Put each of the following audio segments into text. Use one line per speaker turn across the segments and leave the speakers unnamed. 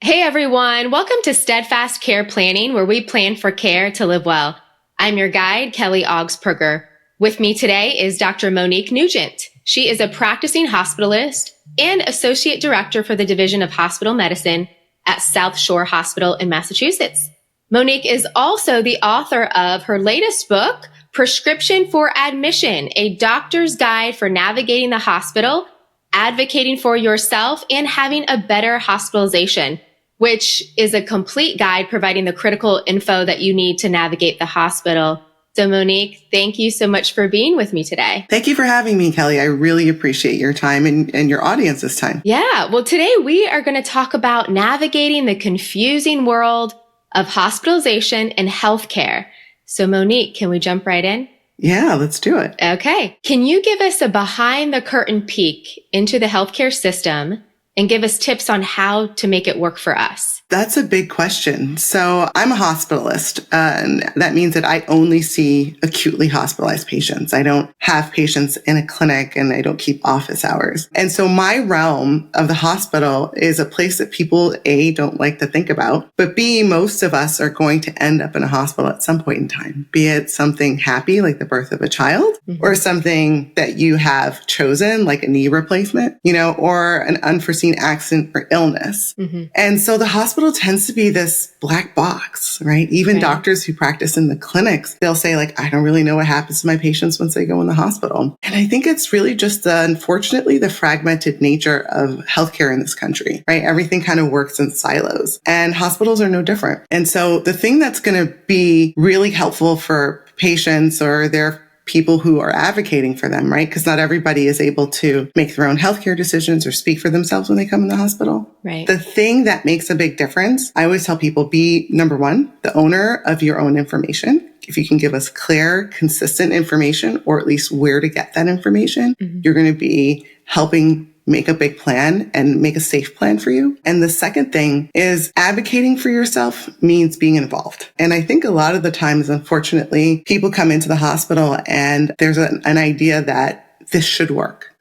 Hey everyone, welcome to Steadfast Care Planning, where we plan for care to live well. I'm your guide, Kelly Augsburger. With me today is Dr. Monique Nugent. She is a practicing hospitalist and Associate Director for the Division of Hospital Medicine at South Shore Hospital in Massachusetts. Monique is also the author of her latest book, Prescription for Admission, a doctor's guide for navigating the hospital, advocating for yourself, and having a better hospitalization, which is a complete guide providing the critical info that you need to navigate the hospital. So Monique, thank you so much for being with me today.
Thank you for having me, Kelly. I really appreciate your time and your audience's time.
Yeah, well, today we are going to talk about navigating the confusing world of hospitalization and healthcare. So Monique, can we jump right in?
Yeah, let's do it.
Okay. Can you give us a behind the curtain peek into the healthcare system and give us tips on how to make it work for us?
That's a big question. So I'm a hospitalist, and that means that I only see acutely hospitalized patients. I don't have patients in a clinic and I don't keep office hours. And so my realm of the hospital is a place that people, A, don't like to think about, but B, most of us are going to end up in a hospital at some point in time, be it something happy like the birth of a child, or something that you have chosen like a knee replacement, or an unforeseen accident or illness. And so the hospital tends to be this black box, right? Even doctors who practice in the clinics, they'll say I don't really know what happens to my patients once they go in the hospital. And I think it's really just unfortunately the fragmented nature of healthcare in this country, right? Everything kind of works in silos and hospitals are no different. And so the thing that's going to be really helpful for patients or their people who are advocating for them, right? Because not everybody is able to make their own healthcare decisions or speak for themselves when they come in the hospital.
Right.
The thing that makes a big difference, I always tell people, be number one, the owner of your own information. If you can give us clear, consistent information, or at least where to get that information, you're going to be helping make a big plan and make a safe plan for you. And the second thing is advocating for yourself means being involved. And I think a lot of the times, unfortunately, people come into the hospital and there's an idea that this should work,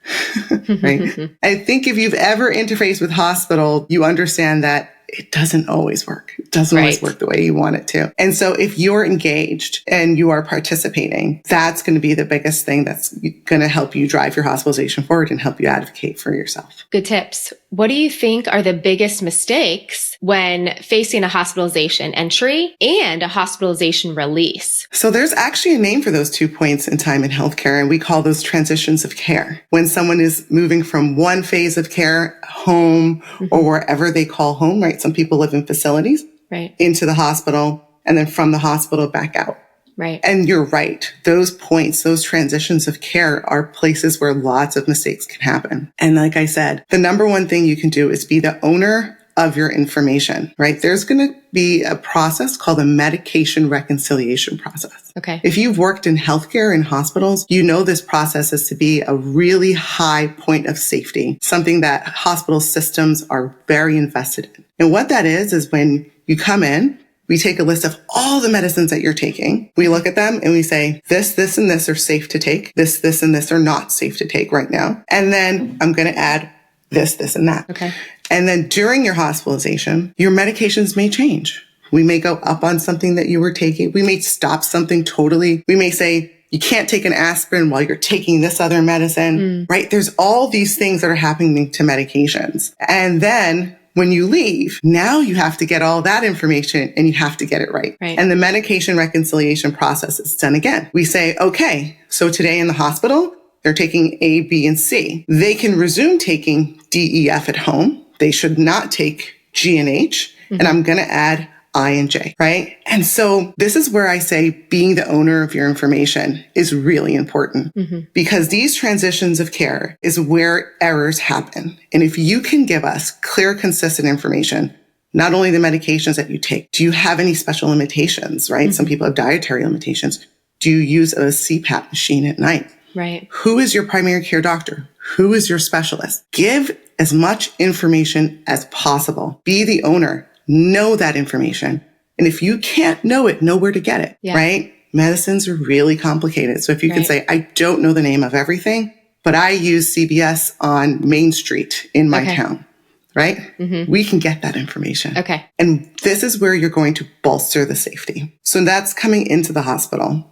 right? I think if you've ever interfaced with hospital, you understand that it doesn't always work. It doesn't always work the way you want it to. And so if you're engaged and you are participating, that's going to be the biggest thing that's going to help you drive your hospitalization forward and help you advocate for yourself.
Good tips. What do you think are the biggest mistakes when facing a hospitalization entry and a hospitalization release?
So there's actually a name for those 2 points in time in healthcare, and we call those transitions of care. When someone is moving from one phase of care, home, or wherever they call home, right? Some people live in facilities, into the hospital, and then from the hospital back out.
Right.
And you're right. Those points, those transitions of care are places where lots of mistakes can happen. And like I said, the number one thing you can do is be the owner of your information, right? There's going to be a process called a medication reconciliation process.
Okay.
If you've worked in healthcare and hospitals, you know this process is to be a really high point of safety, something that hospital systems are very invested in. And what that is when you come in, we take a list of all the medicines that you're taking. We look at them and we say, this, and this are safe to take. This, and this are not safe to take right now. And then I'm going to add this, and that.
Okay.
And then during your hospitalization, your medications may change. We may go up on something that you were taking. We may stop something totally. We may say, you can't take an aspirin while you're taking this other medicine, right? There's all these things that are happening to medications. And then when you leave, now you have to get all that information and you have to get it right. And the medication reconciliation process is done again. We say, okay, so today in the hospital, they're taking A, B, and C. They can resume taking D, E, F at home. They should not take G and H. And I'm going to add I and J, right? And so this is where I say being the owner of your information is really important because these transitions of care is where errors happen. And if you can give us clear, consistent information, not only the medications that you take, do you have any special limitations, right? Some people have dietary limitations. Do you use a CPAP machine at night?
Right.
Who is your primary care doctor? Who is your specialist? Give as much information as possible. Be the owner. Know that information. And if you can't know it, know where to get it, right? Medicines are really complicated. So if you can say, I don't know the name of everything, but I use CBS on Main Street in my town. right?
Mm-hmm.
We can get that information.
Okay.
And this is where you're going to bolster the safety. So that's coming into the hospital.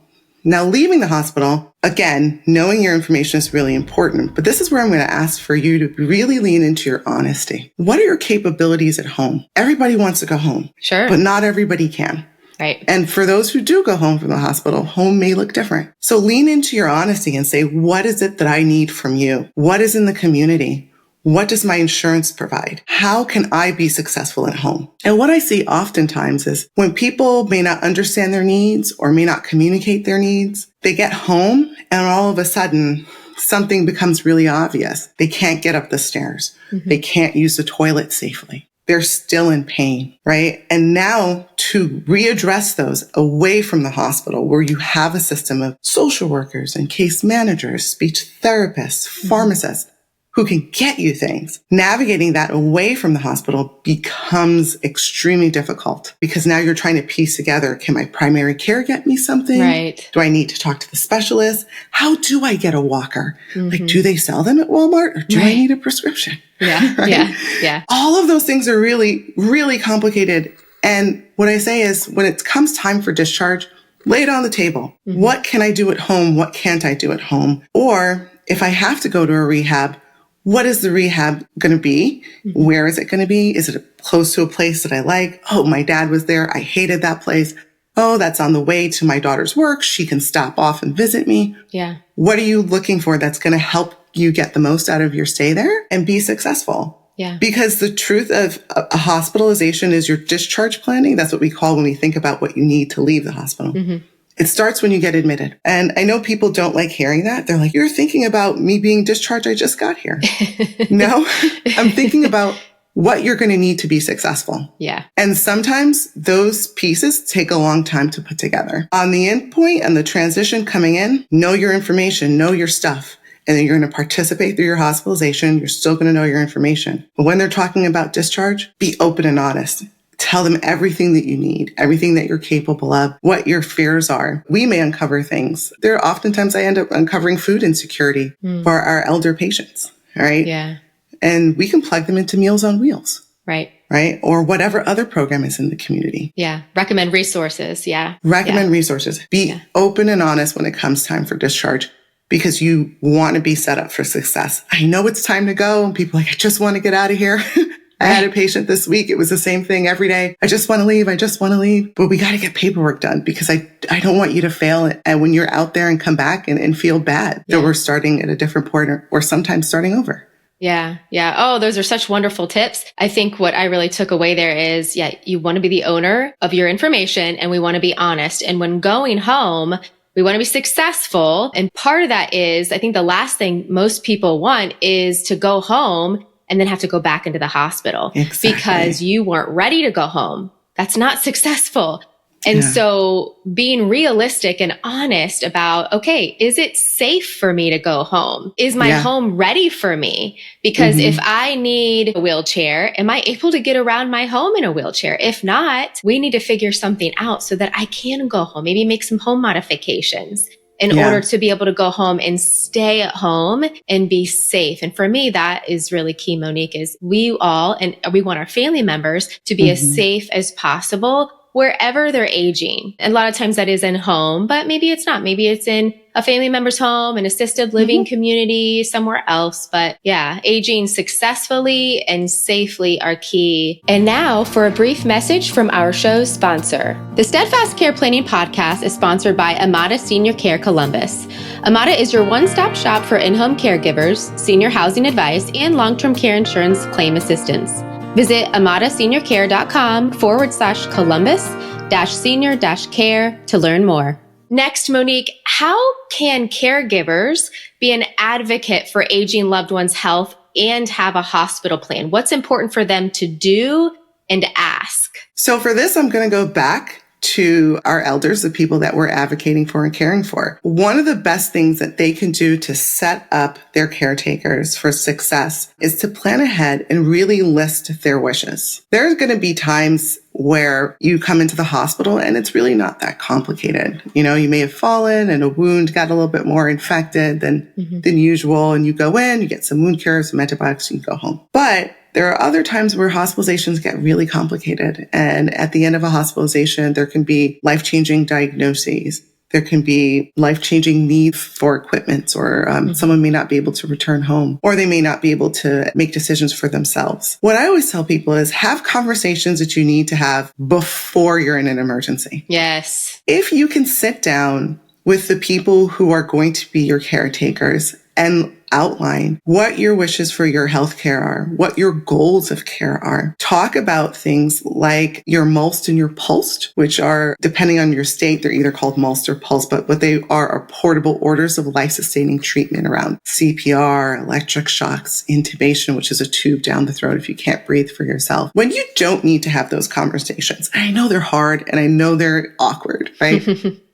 Now, leaving the hospital, again, knowing your information is really important, but this is where I'm going to ask for you to really lean into your honesty. What are your capabilities at home? Everybody wants to go home.
Sure.
But not everybody can.
Right.
And for those who do go home from the hospital, home may look different. So lean into your honesty and say, what is it that I need from you? What is in the community? What does my insurance provide? How can I be successful at home? And what I see oftentimes is when people may not understand their needs or may not communicate their needs, they get home and all of a sudden something becomes really obvious. They can't get up the stairs. Mm-hmm. They can't use the toilet safely. They're still in pain, right? And now to readdress those away from the hospital where you have a system of social workers and case managers, speech therapists, pharmacists, who can get you things. Navigating that away from the hospital becomes extremely difficult because now you're trying to piece together, can my primary care get me something?
Right.
Do I need to talk to the specialist? How do I get a walker?
Mm-hmm.
Like, do they sell them at Walmart or do I need a prescription?
Yeah.
Right?
Yeah.
All of those things are really, really complicated. And what I say is when it comes time for discharge, lay it on the table. Mm-hmm. What can I do at home? What can't I do at home? Or if I have to go to a rehab, what is the rehab going to be? Mm-hmm. Where is it going to be? Is it close to a place that I like? Oh, my dad was there. I hated that place. Oh, that's on the way to my daughter's work. She can stop off and visit me.
Yeah.
What are you looking for that's going to help you get the most out of your stay there and be successful?
Yeah.
Because the truth of a hospitalization is your discharge planning. That's what we call when we think about what you need to leave the hospital. Mm-hmm. It starts when you get admitted. And I know people don't like hearing that. They're like, you're thinking about me being discharged. I just got here. No, I'm thinking about what you're going to need to be successful.
Yeah.
And sometimes those pieces take a long time to put together. On the end point and the transition coming in, know your information, know your stuff. And then you're going to participate through your hospitalization. You're still going to know your information. But when they're talking about discharge, be open and honest. Tell them everything that you need, everything that you're capable of, what your fears are. We may uncover things. Oftentimes I end up uncovering food insecurity for our elder patients, right?
Yeah.
And we can plug them into Meals on Wheels.
Right.
Right? Or whatever other program is in the community.
Yeah. Recommend resources. Yeah.
Recommend resources. Be open and honest when it comes time for discharge because you want to be set up for success. I know it's time to go and people are like, I just want to get out of here. I had a patient this week. It was the same thing every day. I just want to leave. I just want to leave. But we got to get paperwork done because I don't want you to fail. And when you're out there and come back and feel bad that we're starting at a different point or sometimes starting over.
Yeah. Yeah. Oh, those are such wonderful tips. I think what I really took away there is, you want to be the owner of your information and we want to be honest. And when going home, we want to be successful. And part of that is, I think the last thing most people want is to go home and then have to go back into the hospital because you weren't ready to go home. That's not successful. And so being realistic and honest about, okay, is it safe for me to go home? Is my home ready for me? Because if I need a wheelchair, am I able to get around my home in a wheelchair? If not, we need to figure something out so that I can go home, maybe make some home modifications in order to be able to go home and stay at home and be safe. And for me, that is really key, Monique, is we want our family members to be as safe as possible wherever they're aging. And a lot of times that is in home, but maybe it's not. Maybe it's in a family member's home, an assisted living community, somewhere else. But aging successfully and safely are key. And now for a brief message from our show's sponsor. The Steadfast Care Planning podcast is sponsored by AMADA Senior Care Columbus. AMADA is your one-stop shop for in-home caregivers, senior housing advice, and long-term care insurance claim assistance. Visit amadaseniorcare.com/Columbus-senior-care to learn more. Next, Monique, how can caregivers be an advocate for aging loved ones' health and have a hospital plan? What's important for them to do and ask?
So for this, I'm going to go back to our elders, the people that we're advocating for and caring for. One of the best things that they can do to set up their caretakers for success is to plan ahead and really list their wishes. There's going to be times where you come into the hospital and it's really not that complicated. You know, you may have fallen and a wound got a little bit more infected than usual. And you go in, you get some wound cure, some antibiotics, and you go home. But There are other times where hospitalizations get really complicated. And at the end of a hospitalization, there can be life-changing diagnoses. There can be life-changing need for equipment, or someone may not be able to return home, or they may not be able to make decisions for themselves. What I always tell people is have conversations that you need to have before you're in an emergency.
Yes.
If you can sit down with the people who are going to be your caretakers and outline what your wishes for your healthcare are, what your goals of care are. Talk about things like your MULST and your PULST, which are, depending on your state, they're either called MULST or PULST, but what they are portable orders of life-sustaining treatment around CPR, electric shocks, intubation, which is a tube down the throat if you can't breathe for yourself. When you don't need to have those conversations, I know they're hard and I know they're awkward, right?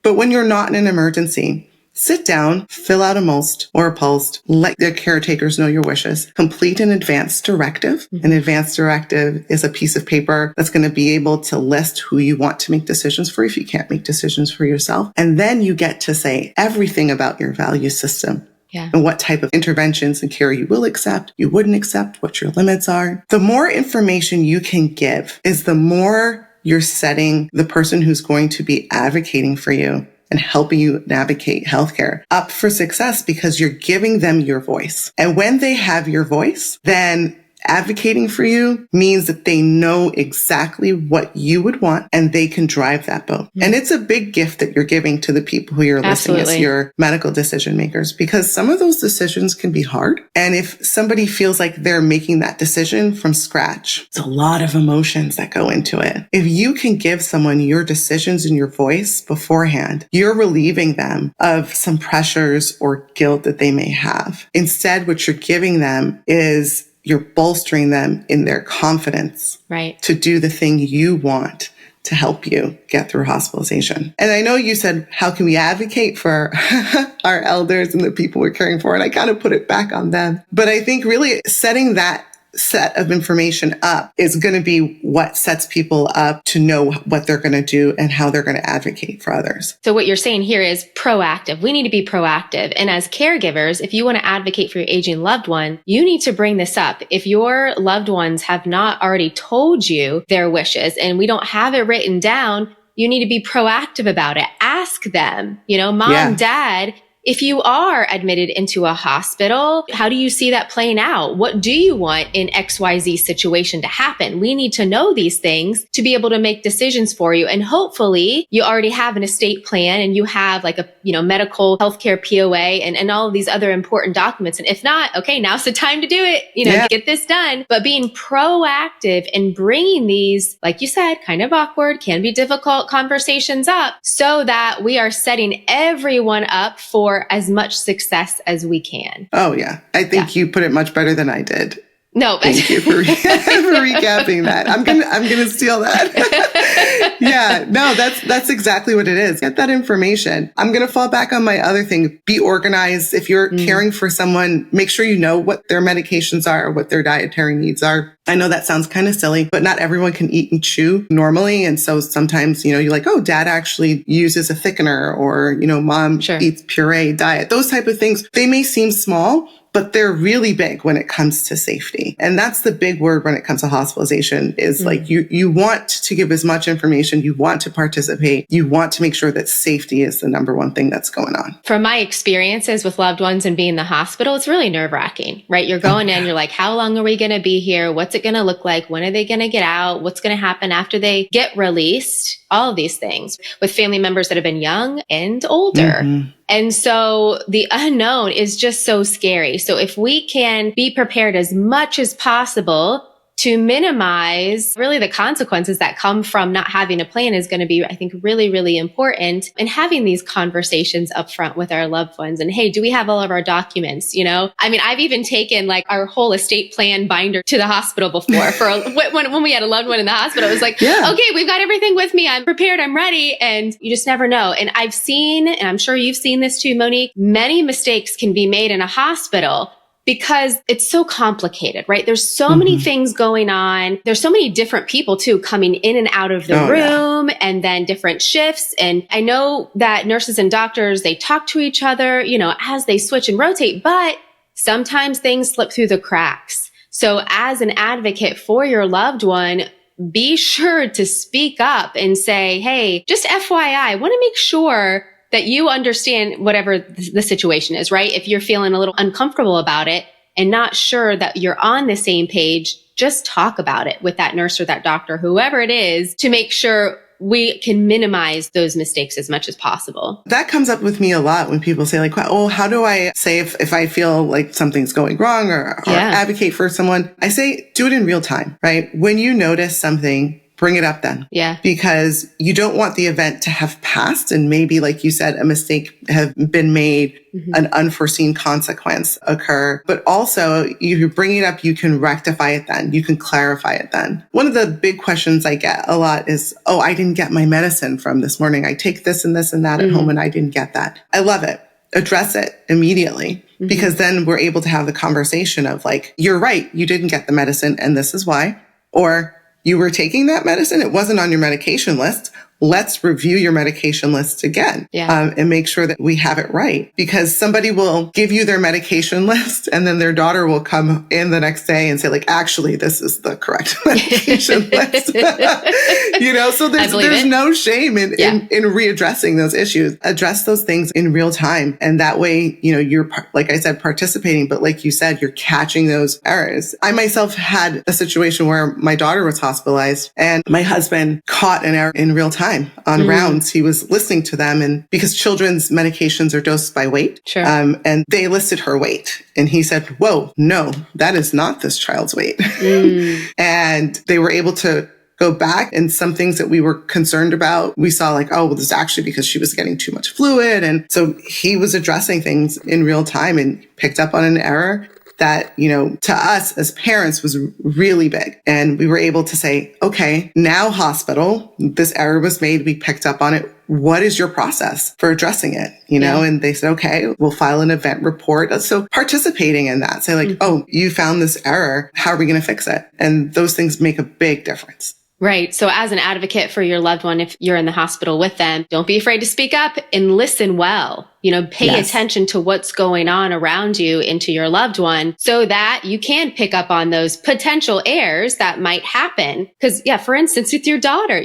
But when you're not in an emergency, sit down, fill out a MULST or a PULST, let their caretakers know your wishes, complete an advance directive. An advance directive is a piece of paper that's going to be able to list who you want to make decisions for if you can't make decisions for yourself. And then you get to say everything about your value system.
Yeah.
And what type of interventions and care you will accept, you wouldn't accept, what your limits are. The more information you can give is the more you're setting the person who's going to be advocating for you and helping you navigate healthcare up for success, because you're giving them your voice. And when they have your voice, then advocating for you means that they know exactly what you would want and they can drive that boat. And it's a big gift that you're giving to the people who you're listing as your medical decision makers, because some of those decisions can be hard. And if somebody feels like they're making that decision from scratch, it's a lot of emotions that go into it. If you can give someone your decisions and your voice beforehand, you're relieving them of some pressures or guilt that they may have. Instead, what you're giving them is you're bolstering them in their confidence to do the thing you want to help you get through hospitalization. And I know you said, how can we advocate for our elders and the people we're caring for? And I kind of put it back on them. But I think really setting that set of information up is going to be what sets people up to know what they're going to do and how they're going to advocate for others.
So what you're saying here is proactive. We need to be proactive. And as caregivers, if you want to advocate for your aging loved one, you need to bring this up. If your loved ones have not already told you their wishes and we don't have it written down, you need to be proactive about it. Ask them, mom, dad, if you are admitted into a hospital, how do you see that playing out? What do you want in XYZ situation to happen? We need to know these things to be able to make decisions for you. And hopefully you already have an estate plan and you have like a, medical healthcare POA and all of these other important documents. And if not, okay, now's the time to do it, get this done. But being proactive and bringing these, like you said, kind of awkward, can be difficult conversations up so that we are setting everyone up for as much success as we can.
Oh, yeah. I think you put it much better than I did.
No,
thank you for recapping that. I'm gonna steal that. Yeah, no, that's exactly what it is. Get that information. I'm gonna fall back on my other thing. Be organized. If you're caring for someone, make sure you know what their medications are, what their dietary needs are. I know that sounds kind of silly, but not everyone can eat and chew normally. And so sometimes, you're like, oh, dad actually uses a thickener, or, mom eats puree diet. Those type of things, they may seem small, but they're really big when it comes to safety. And that's the big word when it comes to hospitalization is like you want to give as much information, you want to participate, you want to make sure that safety is the number one thing that's going on.
From my experiences with loved ones and being in the hospital, it's really nerve-wracking, right? You're going in, you're like, how long are we going to be here? What's it going to look like? When are they going to get out? What's going to happen after they get released? All of these things with family members that have been young and older. And so the unknown is just so scary. So if we can be prepared as much as possible to minimize really the consequences that come from not having a plan is going to be, I think, really, really important. And having these conversations up front with our loved ones. And hey, do we have all of our documents? I've even taken like our whole estate plan binder to the hospital before for when we had a loved one in the hospital. It was like, okay, we've got everything with me. I'm prepared. I'm ready. And you just never know. And I've seen, and I'm sure you've seen this too, Monique, many mistakes can be made in a hospital because it's so complicated, right? There's so many things going on. There's so many different people too coming in and out of the room and then different shifts. And I know that nurses and doctors, they talk to each other, as they switch and rotate, but sometimes things slip through the cracks. So as an advocate for your loved one, be sure to speak up and say, hey, just FYI, I want to make sure that you understand whatever the situation is, right? If you're feeling a little uncomfortable about it and not sure that you're on the same page, just talk about it with that nurse or that doctor, whoever it is, to make sure we can minimize those mistakes as much as possible.
That comes up with me a lot when people say like, oh, how do I say if I feel like something's going wrong or advocate for someone? I say, do it in real time, right? When you notice something, bring it up then.
Yeah.
Because you don't want the event to have passed and maybe, like you said, a mistake have been made, an unforeseen consequence occur. But also, you bring it up, you can rectify it then. You can clarify it then. One of the big questions I get a lot is, oh, I didn't get my medicine from this morning. I take this and that at home and I didn't get that. I love it. Address it immediately because then we're able to have the conversation of like, you're right. You didn't get the medicine and this is why. Or you were taking that medicine. It wasn't on your medication list. Let's review your medication list again and make sure that we have it right. Because somebody will give you their medication list and then their daughter will come in the next day and say like, actually, this is the correct medication list. So there's no shame in readdressing those issues. Address those things in real time. And that way, you're, like I said, participating. But like you said, you're catching those errors. I myself had a situation where my daughter was hospitalized and my husband caught an error in real time. On rounds, he was listening to them, and because children's medications are dosed by weight, and they listed her weight, and he said, "Whoa, no, that is not this child's weight." And they were able to go back, and some things that we were concerned about, we saw like, oh, well, this is actually because she was getting too much fluid, and so he was addressing things in real time and picked up on an error that, to us as parents was really big. And we were able to say, okay, now hospital, this error was made. We picked up on it. What is your process for addressing it? And they said, okay, we'll file an event report. So participating in that, say like, oh, you found this error. How are we going to fix it? And those things make a big difference.
Right. So as an advocate for your loved one, if you're in the hospital with them, don't be afraid to speak up and listen well. Pay attention to what's going on around you and to your loved one so that you can pick up on those potential errors that might happen. Because, for instance, with your daughter,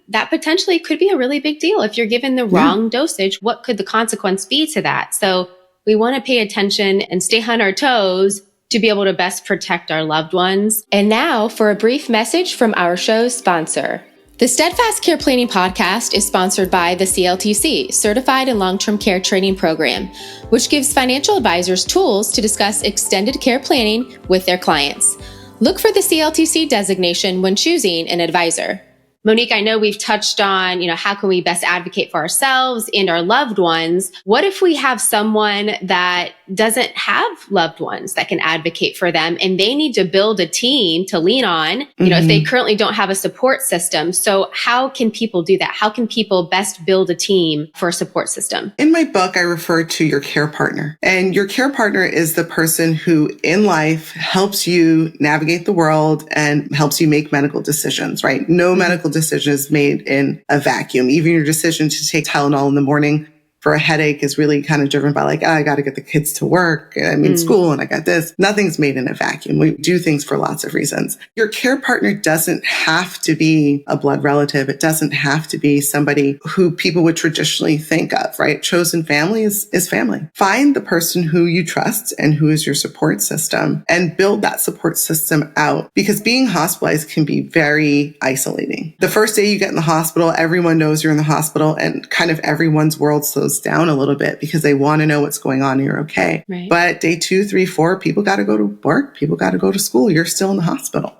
that potentially could be a really big deal. If you're given the wrong dosage, what could the consequence be to that? So we want to pay attention and stay on our toes to be able to best protect our loved ones. And now for a brief message from our show's sponsor. The Steadfast Care Planning podcast is sponsored by the CLTC, Certified in Long-Term Care Training Program, which gives financial advisors tools to discuss extended care planning with their clients. Look for the CLTC designation when choosing an advisor. Monique, I know we've touched on, how can we best advocate for ourselves and our loved ones? What if we have someone that doesn't have loved ones that can advocate for them and they need to build a team to lean on, if they currently don't have a support system? So how can people do that? How can people best build a team for a support system?
In my book, I refer to your care partner, and your care partner is the person who in life helps you navigate the world and helps you make medical decisions, right? No medical decision is made in a vacuum. Even your decision to take Tylenol in the morning for a headache is really kind of driven by like, I got to get the kids to work. School, and I got this. Nothing's made in a vacuum. We do things for lots of reasons. Your care partner doesn't have to be a blood relative. It doesn't have to be somebody who people would traditionally think of, right? Chosen family is family. Find the person who you trust and who is your support system and build that support system out, because being hospitalized can be very isolating. The first day you get in the hospital, everyone knows you're in the hospital, and kind of everyone's world slows down a little bit because they want to know what's going on and you're okay.
Right.
But day 2, 3, 4, people got to go to work. People got to go to school. You're still in the hospital,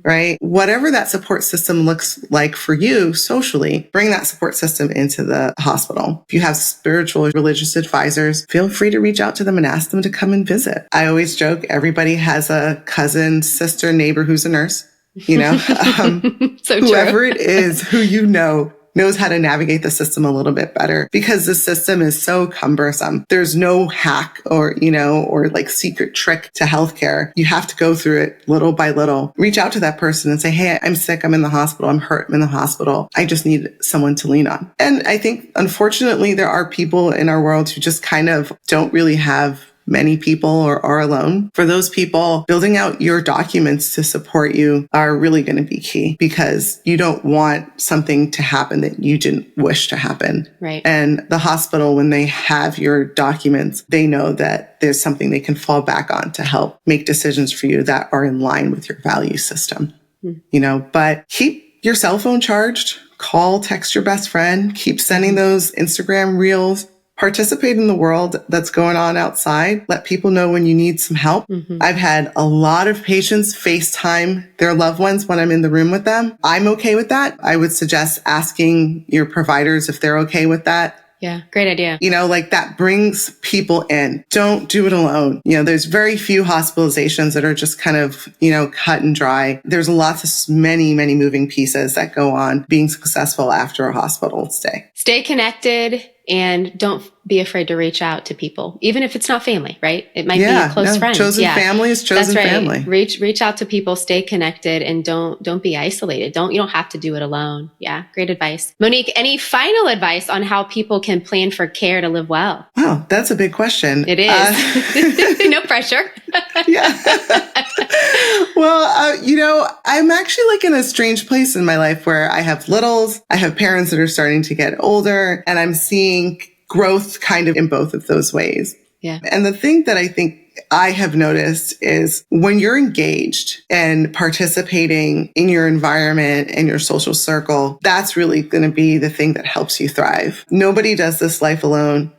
right? Whatever that support system looks like for you socially, bring that support system into the hospital. If you have spiritual or religious advisors, feel free to reach out to them and ask them to come and visit. I always joke, everybody has a cousin, sister, neighbor who's a nurse,
So
whoever it is who knows how to navigate the system a little bit better, because the system is so cumbersome. There's no hack or like secret trick to healthcare. You have to go through it little by little. Reach out to that person and say, hey, I'm sick. I'm in the hospital. I'm hurt. I'm in the hospital. I just need someone to lean on. And I think, unfortunately, there are people in our world who just kind of don't really have many people or are alone. For those people, building out your documents to support you are really going to be key, because you don't want something to happen that you didn't wish to happen.
Right.
And the hospital, when they have your documents, they know that there's something they can fall back on to help make decisions for you that are in line with your value system. But keep your cell phone charged, call, text your best friend, keep sending those Instagram reels, participate in the world that's going on outside. Let people know when you need some help. I've had a lot of patients FaceTime their loved ones when I'm in the room with them. I'm okay with that. I would suggest asking your providers if they're okay with that.
Yeah, great idea.
That brings people in. Don't do it alone. There's very few hospitalizations that are just kind of, cut and dry. There's many, many moving pieces that go on being successful after a hospital stay.
Stay connected and don't be afraid to reach out to people, even if it's not family, right? It might be a close friend.
Chosen family is chosen family.
Reach out to people, stay connected, and don't be isolated. You don't have to do it alone. Yeah, great advice. Monique, any final advice on how people can plan for care to live well?
Wow, that's a big question.
It is. No pressure.
Yeah. Well, I'm actually in a strange place in my life where I have littles, I have parents that are starting to get older, and I'm seeing growth kind of in both of those ways.
Yeah.
And the thing that I think I have noticed is when you're engaged and participating in your environment and your social circle, that's really going to be the thing that helps you thrive. Nobody does this life alone.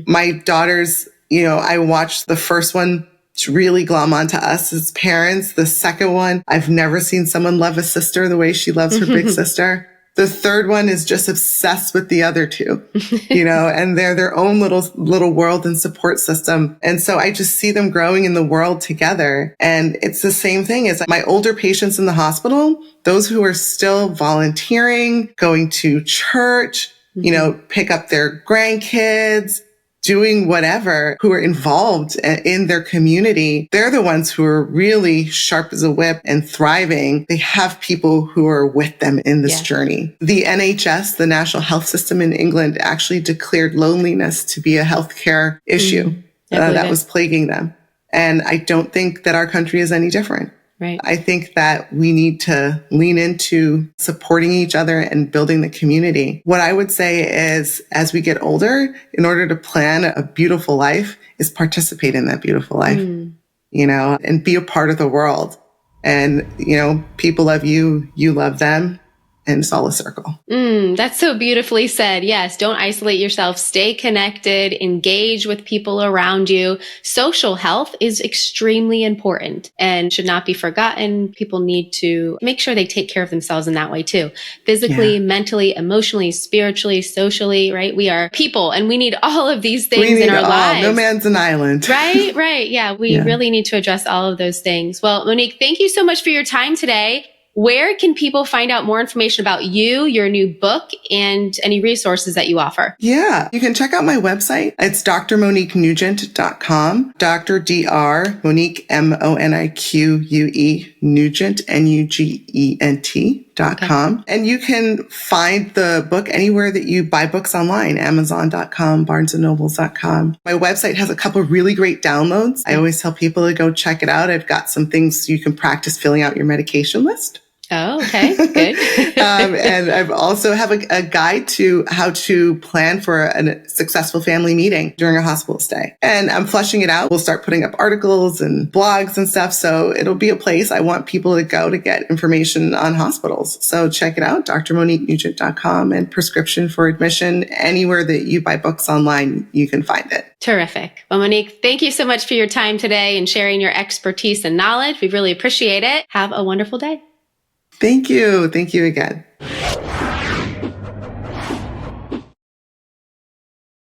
My daughters, I watched the first one really glom onto us as parents. The second one, I've never seen someone love a sister the way she loves her big sister. The third one is just obsessed with the other two, and they're their own little world and support system. And so I just see them growing in the world together. And it's the same thing as my older patients in the hospital, those who are still volunteering, going to church, pick up their grandkids, doing whatever, who are involved in their community. They're the ones who are really sharp as a whip and thriving. They have people who are with them in this journey. The NHS, the National Health System in England, actually declared loneliness to be a healthcare issue that was plaguing them. And I don't think that our country is any different.
Right.
I think that we need to lean into supporting each other and building the community. What I would say is, as we get older, in order to plan a beautiful life, is participate in that beautiful life, and be a part of the world. And, people love you, you love them. And it's all a circle.
That's so beautifully said. Yes. Don't isolate yourself. Stay connected. Engage with people around you. Social health is extremely important and should not be forgotten. People need to make sure they take care of themselves in that way too. Physically, mentally, emotionally, spiritually, socially, right? We are people and we need all of these things in our lives.
No man's an island.
Right. Yeah. We really need to address all of those things. Well, Monique, thank you so much for your time today. Where can people find out more information about you, your new book, and any resources that you offer?
Yeah, you can check out my website. It's drmoniquenugent.com. Dr. Dr. Monique, Monique, Nugent, Nugent.com. Okay. And you can find the book anywhere that you buy books online, Amazon.com, BarnesandNobles.com. My website has a couple of really great downloads. I always tell people to go check it out. I've got some things you can practice filling out your medication list.
Oh, okay. Good.
And I've also have a guide to how to plan for a successful family meeting during a hospital stay. And I'm fleshing it out. We'll start putting up articles and blogs and stuff. So it'll be a place I want people to go to get information on hospitals. So check it out, drmoniquenugent.com, and prescription for admission. Anywhere that you buy books online, you can find it.
Terrific. Well, Monique, thank you so much for your time today and sharing your expertise and knowledge. We really appreciate it. Have a wonderful day.
Thank you. Thank you again.